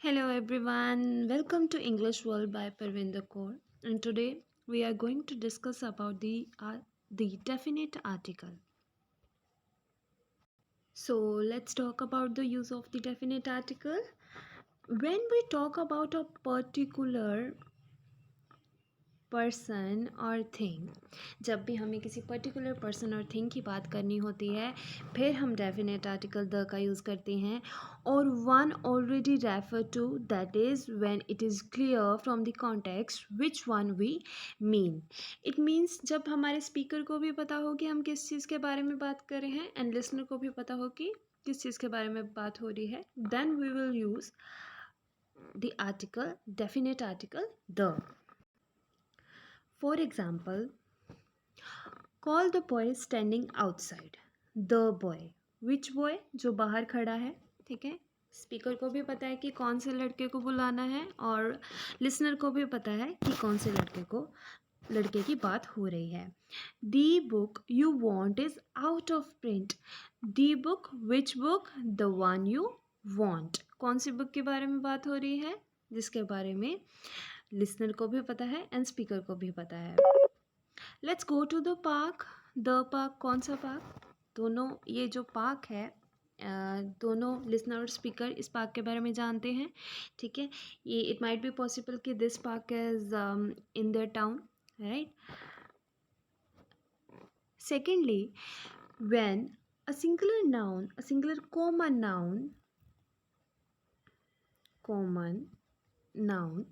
Hello everyone, welcome to English World by Parvinder Kaur. And today we are going to discuss about the definite article. So let's talk about the use of the definite article. When we talk about a particular person और thing, जब भी हमें किसी particular person और thing की बात करनी होती है, फिर हम डेफिनेट आर्टिकल द का यूज़ करते हैं और one already refer to, that is when it is clear from the context which one we mean. It means जब हमारे स्पीकर को भी पता हो कि हम किस चीज़ के बारे में बात कर रहे हैं एंड लिसनर को भी पता हो कि किस चीज़ के बारे में बात हो रही है, then we will use the article definite article the. For example, call the boy standing outside. The boy. Which boy? जो बाहर खड़ा है. ठीक है, स्पीकर को भी पता है कि कौन से लड़के को बुलाना है और लिसनर को भी पता है कि कौन से लड़के की बात हो रही है. The book you want is out of print. The book, which book? The one you want. कौन सी बुक के बारे में बात हो रही है? जिसके बारे में लिसनर को भी पता है एंड स्पीकर को भी पता है. Let's go to the park. The park, कौन सा पार्क? दोनों, ये जो पार्क है, दोनों लिसनर और स्पीकर इस पार्क के बारे में जानते हैं. ठीक है, ये इट माइट बी पॉसिबल कि this park is in their town, right. Secondly, when a singular noun, a singular common noun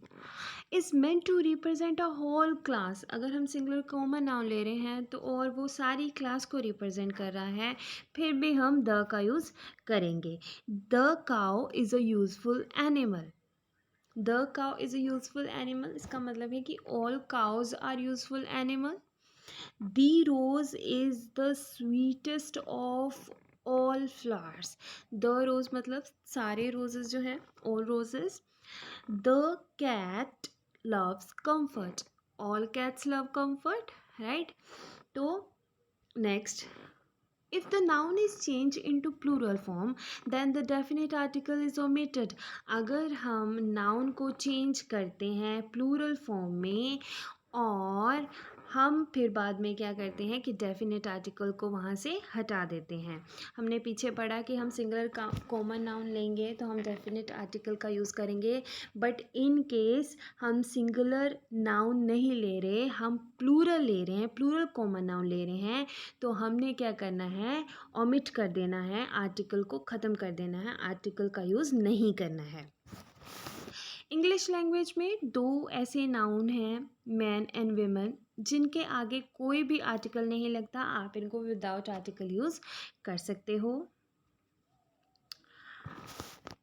is meant to represent a whole class. अगर हम सिंगुलर कॉमन नाउन ले रहे हैं तो और वो सारी क्लास को रिप्रेजेंट कर रहा है, फिर भी हम द का यूज़ करेंगे. The cow is a useful animal. The cow is a useful animal, इसका मतलब है कि all cows are useful animal. The rose is the sweetest of all flowers. The rose मतलब सारे रोजेस जो हैं, all roses. The cat loves comfort. All cats love comfort, right? So, next, if the noun is changed into plural form, then the definite article is omitted. अगर हम noun को change करते हैं plural form में और हम फिर बाद में क्या करते हैं कि डेफिनेट आर्टिकल को वहाँ से हटा देते हैं. हमने पीछे पढ़ा कि हम सिंगुलर कॉमन नाउन लेंगे तो हम डेफिनेट आर्टिकल का यूज़ करेंगे, बट इन केस हम सिंगुलर नाउन नहीं ले रहे, हम प्लूरल ले रहे हैं, प्लूरल कॉमन नाउन ले रहे हैं, तो हमने क्या करना है, ओमिट कर देना है, आर्टिकल को ख़त्म कर देना है, आर्टिकल का यूज़ नहीं करना है. इंग्लिश लैंग्वेज में दो ऐसे नाउन हैं, मैन एंड वीमेन, जिनके आगे कोई भी आर्टिकल नहीं लगता. आप इनको विदाउट आर्टिकल यूज़ कर सकते हो.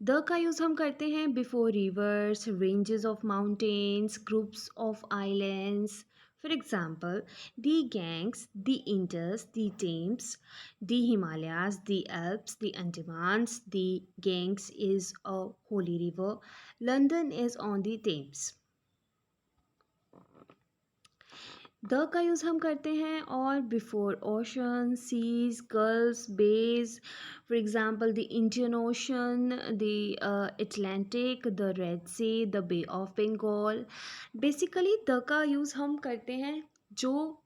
द का यूज़ हम करते हैं before rivers, ranges of mountains, groups of islands. For example, the Ganges, the Indus, the Thames, the Himalayas, the Alps, the Andamans. The Ganges is a holy river. London is on the Thames. The का use हम करते हैं और before ocean, seas, gulfs, bays. For example, the Indian Ocean, the Atlantic, the Red Sea, the Bay of Bengal. Basically the का use हम करते हैं जो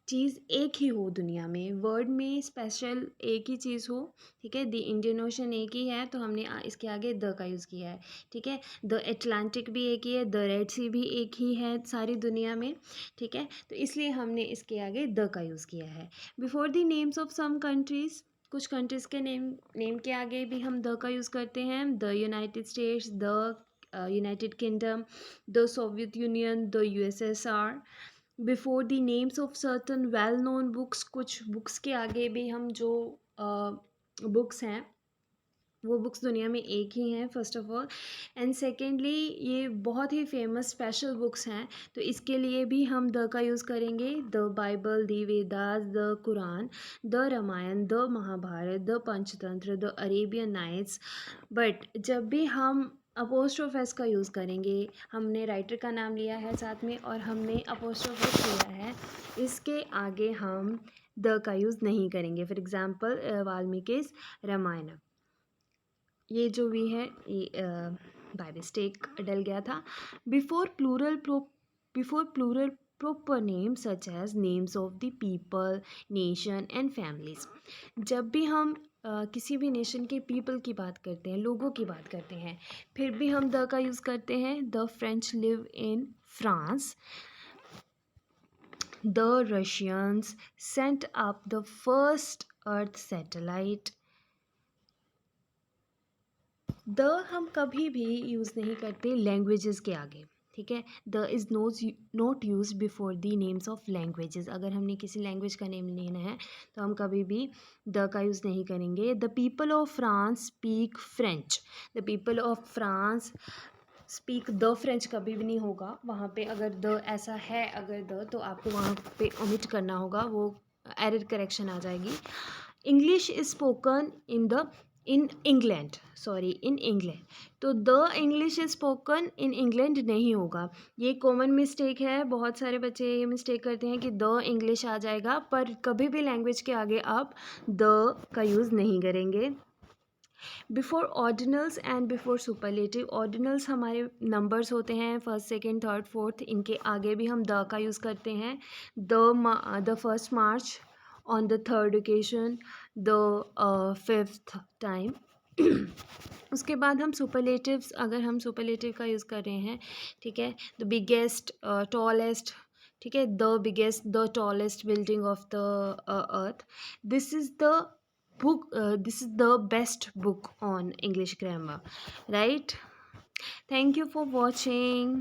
चीज़ एक ही हो दुनिया में, वर्ड में स्पेशल एक ही चीज़ हो. ठीक है, द इंडियन ओशन एक ही है तो हमने इसके आगे द का यूज़ किया है. ठीक है, द अटलांटिक भी एक ही है, द रेड सी भी एक ही है सारी दुनिया में. ठीक है, तो इसलिए हमने इसके आगे द का यूज़ किया है. Before the names of some countries, कुछ कंट्रीज़ के नेम के आगे भी हम द का यूज़ करते हैं. The United States, the United Kingdom, the Soviet Union, the USSR. Before the names of certain well known books, कुछ बुक्स के आगे भी हम जो बुक्स हैं वो बुक्स दुनिया में एक ही हैं, first of all. And secondly, ये बहुत ही फेमस स्पेशल बुक्स हैं तो इसके लिए भी हम द का यूज़ करेंगे. The Bible, the Vedas, the Quran, the Ramayana, the Mahabharata, the Panchatantra, the Arabian Nights. But जब भी हम अपोस्ट्रोफ एस का यूज़ करेंगे, हमने राइटर का नाम लिया है साथ में और हमने अपोस्ट्रोफ एस लिया है, इसके आगे हम द का यूज़ नहीं करेंगे. फॉर एग्ज़ाम्पल, वाल्मीकि's रामायण, ये जो भी है ये बाय मिस्टेक डल गया था। Before plural proper names such as names of the people, nation and families। जब भी हम किसी भी नेशन के पीपल की बात करते हैं, लोगों की बात करते हैं, फिर भी हम द का यूज़ करते हैं। The French live in France. The Russians sent up the first earth satellite. The हम कभी भी यूज़ नहीं करते लैंग्वेजेस के आगे, ठीक है। The is not use before the names of languages. अगर हमने किसी लैंग्वेज का नेम लेना है तो हम कभी भी द का यूज़ नहीं करेंगे। The people of France speak French. The people of France speak the French कभी भी नहीं होगा। वहाँ पे अगर द ऐसा है, अगर द, तो आपको वहाँ पे ओमिट करना होगा, वो एरर करेक्शन आ जाएगी। English is spoken in England, sorry in England, तो the English is spoken in England नहीं होगा। ये कॉमन मिस्टेक है, बहुत सारे बच्चे ये मिस्टेक करते हैं कि द इंग्लिश आ जाएगा, पर कभी भी लैंग्वेज के आगे आप द का यूज़ नहीं करेंगे। Before ordinals and before superlative. Ordinals हमारे नंबर्स होते हैं, फर्स्ट सेकेंड थर्ड फोर्थ, इनके आगे भी हम द का यूज़ करते हैं। The first March, on the third occasion, the fifth time. उसके बाद हम सुपरलेटिव्स, अगर हम सुपरलेटिव का यूज़ कर रहे हैं, ठीक है, द बिगेस्ट, टॉलेस्ट, ठीक है, the biggest, the tallest building of the earth. This is the book, this is the best book on English grammar, right? Thank you for watching.